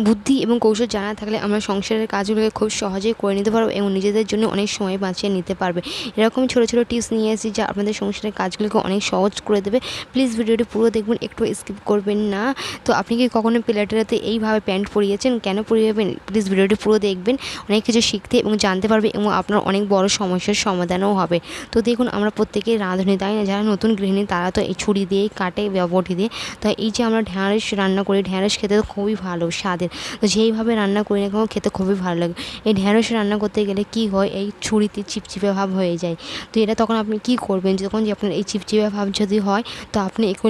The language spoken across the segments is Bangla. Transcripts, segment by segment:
বুদ্ধি এবং কৌশল জানা থাকলে আমরা সংসারের কাজগুলোকে খুব সহজেই করে নিতে পারবো এবং নিজেদের জন্য অনেক সময় বাঁচিয়ে নিতে পারবে। এরকম ছোটো ছোটো টিপস নিয়ে এসেছি যা আপনাদের সংসারের কাজগুলোকে অনেক সহজ করে দেবে। প্লিজ ভিডিওটি পুরো দেখবেন, একটু স্কিপ করবেন না। তো আপনি কি কখনো প্লেটেরাতে এইভাবে প্যান্ট পরিয়েছেন? কেন পরিয়েবেন? প্লিজ ভিডিওটি পুরো দেখবেন, অনেক কিছু শিখতে এবং জানতে পারবে এবং আপনার অনেক বড় সমস্যার সমাধানও হবে। তো দেখুন, আমরা প্রত্যেকেই রাঁধুনি, তাই না? যারা নতুন গৃহিণী তারা তো এই ছুরি দিয়েই কাটে বা বটি দিয়ে। তো এই যে আমরা ঢ্যাঁড়স রান্না করি, ঢ্যাঁড়স খেতে তো খুবই ভালো স্বাদের। তো যেইভাবে রান্না করি না কেন খেতে খুবই ভালো লাগে। এই ঢ্যাঁড়স রান্না করতে গেলে কি হয়, এই ছুরিতে চিপচিপে ভাব হয়ে যায়। তো এটা তখন আপনি কি করবেন, যখন যে আপনার এই চিপচিপে ভাব যদি হয়, তো আপনি একটু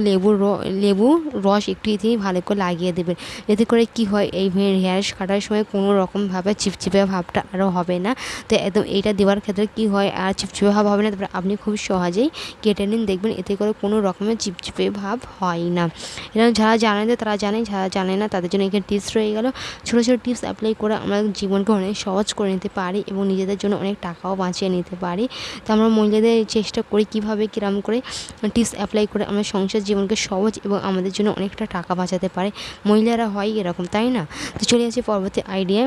লেবু রস একটু এতেই ভালো করে লাগিয়ে দেবেন। এতে করে কি হয়, এই ঢ্যাঁড়স কাটার সময় কোনো রকমভাবে চিপচিপে ভাবটা আরও হবে না। তো একদম এইটা দেওয়ার ক্ষেত্রে কি হয়, আর চিপচিপে ভাব হবে না। তারপরে আপনি খুব সহজেই কেটে নিন, দেখবেন এতে করে কোনো রকমের চিপচিপে ভাব হয় না। এরকম যারা জানেন তারা জানে, যারা জানে না তাদের জন্য এখানে টিপস রয়ে গেল। ছোটো ছোটো টিপস অ্যাপ্লাই করে আমরা জীবনকে অনেক সহজ করে নিতে পারি এবং নিজেদের জন্য অনেক টাকাও বাঁচিয়ে নিতে পারি। তো আমরা মহিলাদের চেষ্টা করি কীভাবে কীরকম করে টিপস অ্যাপ্লাই করে আমরা সংসার জীবনকে সহজ এবং আমাদের জন্য অনেকটা টাকা বাঁচাতে পারে। মহিলারা হয় এরকম, তাই না? তো চলে আসি পরবর্তী আইডিয়া।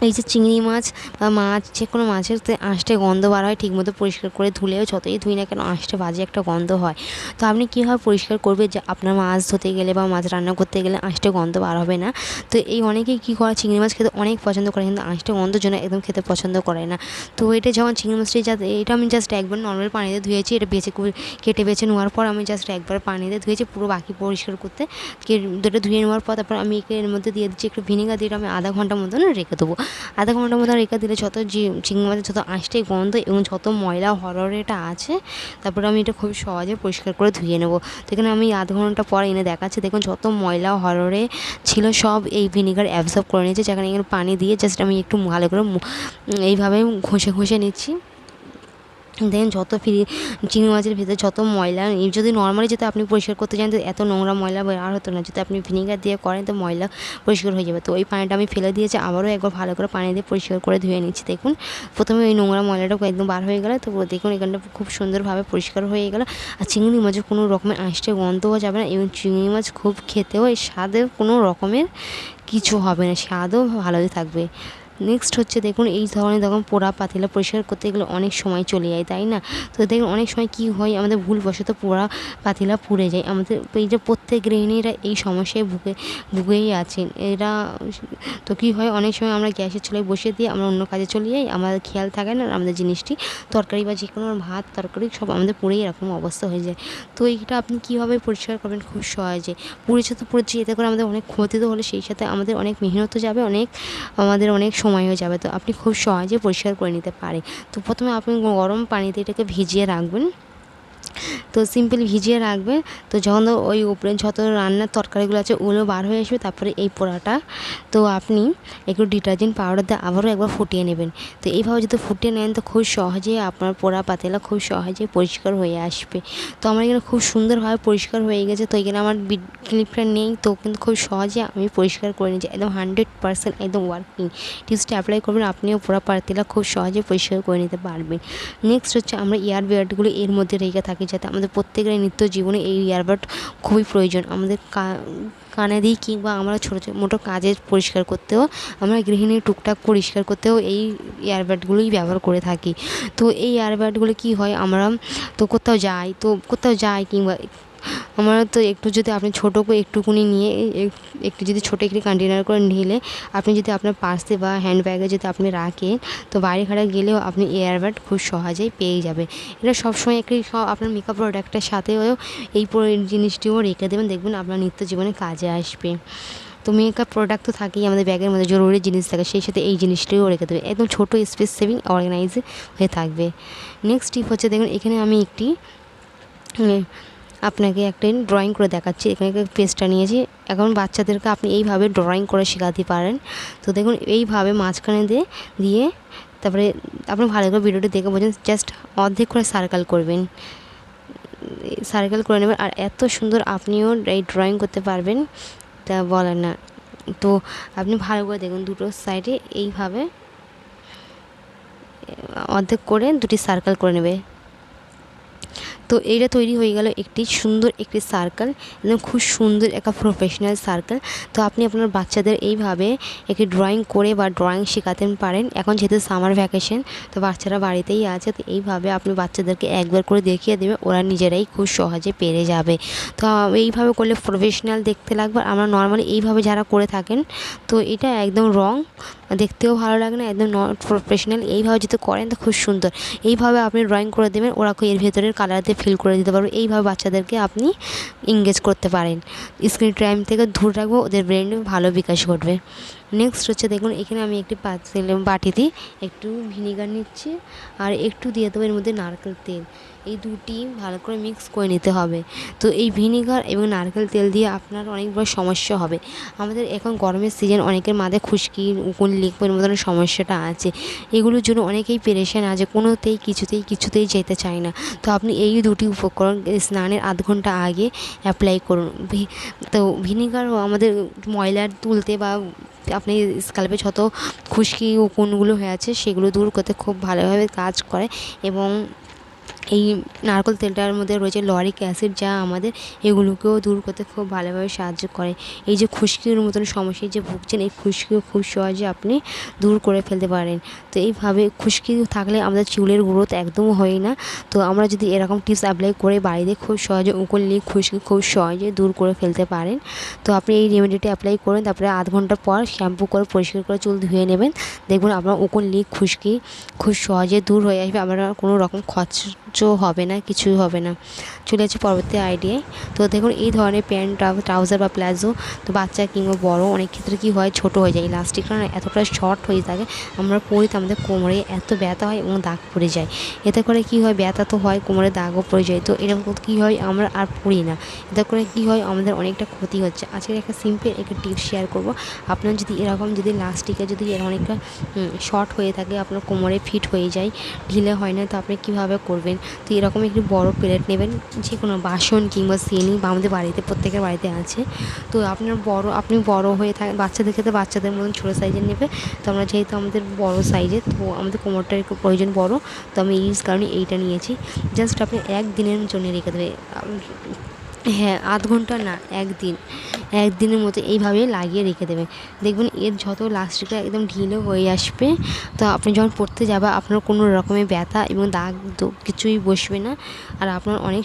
এই যে চিংড়ি মাছ বা মাছ, যে কোনো মাছের আঁশটে গন্ধ বার হয়, ঠিকমতো পরিষ্কার করে ধুলেও যতই ধুই না কেন আঁশটে বাজে একটা গন্ধ হয়। তো আপনি কীভাবে পরিষ্কার করবে যে আপনার মাছ ধুতে গেলে বা মাছ রান্না করতে গেলে আঁশটে গন্ধ বার হবে না? তো এই অনেকেই কী করে, চিংড়ি মাছ খেতে অনেক পছন্দ করে কিন্তু আঁশটে গন্ধের জন্য একদম খেতে পছন্দ করে না। তো এটা যখন চিংড়ি মাছটি এটা আমি জাস্ট একবার নর্মাল পানিতে ধুয়েছি। এটা কেটে বেছে নেওয়ার পর আমি জাস্ট একবার পানিতে ধুয়েছি, পুরো বাকি পরিষ্কার করতে এটা ধুয়ে নেওয়ার পর তারপর আমি এর মধ্যে দিয়ে দিচ্ছি একটু ভিনেগার দিয়ে আমি আধা ঘন্টার মতন রেখে দেবো। আধা ঘন্টার মতো রেখে দিলে যত চিংড়ি মাছের যত আঁশটে গন্ধ এবং যত ময়লা হরড়েটা আছে, তারপরে আমি এটা খুব সহজে পরিষ্কার করে ধুয়ে নেবো। তো এখানে আমি আধা ঘন্টা পর এনে দেখাচ্ছি, দেখুন যত ময়লা হরড়ে ছিল সব এই ভিনেগার অ্যাবজর্ব করে নিয়েছে। যেখানে এখানে পানি দিয়ে জাস্ট আমি একটু ভালো করে এইভাবে ঘষে নিচ্ছি। দেখেন যত চিংড়ি মাছের ভিতরে যত ময়লা, যদি নর্মালি যদি আপনি পরিষ্কার করতে চান তো এত নোংরা ময়লা আর হতো না। যদি আপনি ভিনেগার দিয়ে করেন তো ময়লা পরিষ্কার হয়ে যাবে। তো ওই পানিটা আমি ফেলে দিয়েছি, আবারও একবার ভালো করে পানি দিয়ে পরিষ্কার করে ধুয়ে নিচ্ছি। দেখুন প্রথমে ওই নোংরা ময়লাটা একদম বার হয়ে গেলো। তো দেখুন এখানটা খুব সুন্দরভাবে পরিষ্কার হয়ে গেলো। আর চিংড়ি মাছের কোনো রকমের আঁশটে গন্ধও যাবে না এবং চিংড়ি মাছ খুব খেতেও এই স্বাদে কোনো রকমের কিছু হবে না, স্বাদও ভালোই থাকবে। নেক্সট হচ্ছে দেখুন, এই ধরনের যখন পোড়া পাতিলা পরিষ্কার করতে গেলে অনেক সময় চলে যায়, তাই না? তো দেখুন অনেক সময় কী হয়, আমাদের ভুলবশত পোড়া পাতিলা পুড়ে যায়। আমাদের এই যে প্রত্যেক গৃহিণীরা এই সমস্যায় ভুগেই আছেন এরা। তো কী হয়, অনেক সময় আমরা গ্যাসের চুলায় বসিয়ে দিয়ে আমরা অন্য কাজে চলে যাই, আমাদের খেয়াল থাকে না আমাদের জিনিসটি তরকারি বা যে কোনো ভাত তরকারি সব আমাদের পুড়েই এরকম অবস্থা হয়ে যায়। তো এইটা আপনি কীভাবে পরিষ্কার করবেন খুব সহজে? পুড়েছে তো পুড়েছে, এতে করে আমাদের অনেক ক্ষতি তো হলে সেই সাথে আমাদের অনেক মেহনতও যাবে, আমাদের অনেক সময় হয়ে যাবে। তো আপনি খুব সহজে পরিষ্কার করে নিতে পারেন। তো প্রথমে আপনি গরম পানিতে এটাকে ভিজিয়ে রাখবেন। তো সিম্পল ভিজিয়ে রাখবেন। তো যখন ওই উপরে যত রান্নার তরকারিগুলো আছে ওগুলো বার হয়ে আসবে, তারপরে এই পোড়াটা তো আপনি একটু ডিটারজেন্ট পাউডার দিয়ে আবারও একবার ফুটিয়ে নেবেন। তো এইভাবে যদি ফুটিয়ে নেন তো খুব সহজেই আপনার পোড়া পাতিলা খুব সহজেই পরিষ্কার হয়ে আসবে। তো আমার এখানে খুব সুন্দরভাবে পরিষ্কার হয়ে গেছে। তো এখানে আমার ক্লিপটা নেই, তো কিন্তু খুব সহজে আমি পরিষ্কার করে নিয়েছি, একদম 100% একদম ওয়ার্কিং। টিপসটা অ্যাপ্লাই করবেন, আপনিও পোড়া পাতিলা খুব সহজে পরিষ্কার করে নিতে পারবেন। নেক্সট হচ্ছে আমরা ইয়ারবাডগুলো এর মধ্যে রেখে থাকি, যাতে আমাদের প্রত্যেকের নিত্য জীবনে এই ইয়ারবাড খুবই প্রয়োজন। আমাদের কানে দিই কিংবা আমরা ছোটো মোটো কাজে পরিষ্কার করতেও, আমরা গৃহিণীর টুকটাক পরিষ্কার করতেও এই ইয়ারবাডগুলোই ব্যবহার করে থাকি। তো এই ইয়ারবাডগুলো কী হয়, আমরা তো কোথাও যাই কিংবা আমরা তো একটু যদি আপনি ছোটো করে একটুকুনি নিয়ে একটু যদি ছোটো একটি কন্টেনার করে নিলে আপনি যদি আপনার পার্সে বা হ্যান্ডব্যাগে যদি আপনি রাখেন, তো বাইরে ঘাটে গেলেও আপনি এয়ারবাড খুব সহজেই পেয়ে যাবে। এটা সবসময় আপনার মেকআপ প্রোডাক্টের সাথেও এই জিনিসটিও রেখে দেবেন, দেখবেন আপনার নিত্য জীবনে কাজে আসবে। তো মেকআপ প্রোডাক্ট তো থাকেই আমাদের ব্যাগের মধ্যে, জরুরি জিনিস থাকে, সেই সাথে এই জিনিসটিও রেখে দেবে, একদম ছোটো স্পেস সেভিং অর্গানাইজ হয়ে থাকবে। নেক্সট টিপ হচ্ছে দেখুন, এখানে আমি আপনাকে একটা ড্রয়িং করে দেখাচ্ছি। এখানে পেজটা নিয়েছি। এখন বাচ্চাদেরকে আপনি এইভাবে ড্রয়িং করে শেখাতে পারেন। তো দেখুন এইভাবে মাঝখানে দিয়ে তারপরে আপনি ভালো করে ভিডিওটি দেখে বোঝেন, জাস্ট অর্ধেক করে সার্কেল করবেন, সার্কেল করে নেবেন। আর এত সুন্দর আপনিও এই ড্রয়িং করতে পারবেন তা বলেন না। তো আপনি ভালো করে দেখুন, দুটো সাইডে এইভাবে অর্ধেক করে দুটি সার্কেল করে নেবে। তো এইটা তৈরি হয়ে গেল একটি সুন্দর একটি সার্কেল, একদম খুব সুন্দর একটা প্রফেশনাল সার্কেল। তো আপনি আপনার বাচ্চাদের এইভাবে একটি ড্রয়িং করে বা ড্রয়িং শেখাতে পারেন। এখন যেহেতু সামার ভ্যাকেশন, তো বাচ্চারা বাড়িতেই আছে, তো এইভাবে আপনি বাচ্চাদেরকে একবার করে দেখিয়ে দেবে, ওরা নিজেরাই খুব সহজে পেরে যাবে। তো এইভাবে করলে প্রফেশনাল দেখতে লাগবে। আমরা নর্মালি এইভাবে যারা করে থাকেন, তো এটা একদম রং, দেখতেও ভালো লাগে না, একদম নট প্রফেশনাল। এইভাবে যদি করেন তো খুব সুন্দর। এইভাবে আপনি ড্রয়িং করে দেবেন, ওরা এর ভেতরের কালার দিয়ে ফিল করে দিতে পারবে। এইভাবে বাচ্চাদেরকে আপনি এঙ্গেজ করতে পারেন। স্ক্রিন টাইম থেকে দূর রাখবো, ওদের ব্রেনে ভালো বিকাশ ঘটবে। নেক্সট হচ্ছে দেখুন, এখানে আমি একটি বাটিতে একটু ভিনিগার নিচ্ছি আর একটু দিয়ে দেবো এর মধ্যে নারকেল তেল। এই দুটি ভালো করে মিক্স করে নিতে হবে। তো এই ভিনিগার এবং নারকেল তেল দিয়ে আপনার অনেক বড় সমস্যা হবে। আমাদের এখন গরমের সিজন, অনেকের মাথায় খুশকি, উকুন, লিকুইড মতন সমস্যাটা আছে। এগুলোর জন্য অনেকেই পেরেশান আছে, কোনোতেই কিছুতেই যেতে চায় না। তো আপনি এই দুটি উপকরণ স্নানের আধ ঘন্টা আগে অ্যাপ্লাই করুন। তো ভিনিগার আমাদের ময়লা তুলতে বা আপনি স্ক্যাল্পে যত খুশকি উকুনগুলো হয়ে আছে সেগুলো দূর করতে খুব ভালোভাবে কাজ করে। এবং এই নারকেল তেলটার মধ্যে রয়েছে লরিক অ্যাসিড, যা আমাদের এগুলোকেও দূর করতে খুব ভালোভাবে সাহায্য করে। এই যে খুশকির মতন সমস্যায় যে ভুগছেন, এই খুশকিও খুব সহজে আপনি দূর করে ফেলতে পারেন। তো এইভাবে খুশকি থাকলে আমাদের চুলের গ্রোথ একদম হয় না। তো আমরা যদি এরকম টিপস অ্যাপ্লাই করে বাড়িতে খুব সহজে উকুন, লিক, খুশকি খুব সহজে দূর করে ফেলতে পারেন। তো আপনি এই রেমেডিটা অ্যাপ্লাই করেন, তারপরে আধ ঘন্টা পর শ্যাম্পু করে পরিষ্কার করে চুল ধুয়ে নেবেন। দেখবেন আপনার উকুন, লিক, খুশকি খুব সহজে দূর হয়ে আসবে। আপনার কোনো রকম খরচও হবে না, কিছুই হবে না। চলে যাচ্ছি পরবর্তী আইডিয়ায়। তো দেখুন, এই ধরনের প্যান্ট, ট্রাউজার বা প্লাজো, তো বাচ্চা কিংবা বড় অনেক ক্ষেত্রে কী হয়, ছোটো হয়ে যায়। ইলাস্টিকটা না এতটা শর্ট হয়ে থাকে, আমরা পরি তো আমাদের কোমরে এত ব্যথা হয় এবং দাগ পড়ে যায়। এতে করে কী হয়, ব্যথা তো হয়, কোমরে দাগও পড়ে যায়। তো এরকম কী হয়, আমরা আর পরি না। এতে করে কী হয়, আমাদের অনেকটা ক্ষতি হচ্ছে। আজকে একটা সিম্পল একটা টিপস শেয়ার করব। আপনার যদি এরকম লাস্টিকে যদি অনেকটা শর্ট হয়ে থাকে, আপনার কোমরে ফিট হয়ে যায়, ঢিলে হয় না, তো আপনি কীভাবে করবেন। তো এরকম একটি বড় প্লেট নেবেন, যে কোনো বাসন কিংবা সিনি, বা আমাদের বাড়িতে প্রত্যেকের বাড়িতে আছে। তো আপনি বড় হয়ে থাকেন, বাচ্চাদের ক্ষেত্রে বাচ্চাদের মতন ছোটো সাইজের নেবে। তো আমরা যেহেতু আমাদের বড় সাইজের, তো আমাদের কোমরটার একটু প্রয়োজন বড়, তো আমি এই কারণে এইটা নিয়েছি। জাস্ট আপনি একদিনের জন্য রেখে দেবে। হ্যাঁ, আধ ঘন্টা না, একদিনের মতো এইভাবে লাগিয়ে রেখে দেবেন। দেখবেন এর যত লাস্টিকটা একদম ঢিলে হয়ে আসবে। তো আপনি যখন পড়তে যাবে, আপনার কোনো রকমের ব্যথা এবং দাগ কিছুই বসবে না, আর আপনার অনেক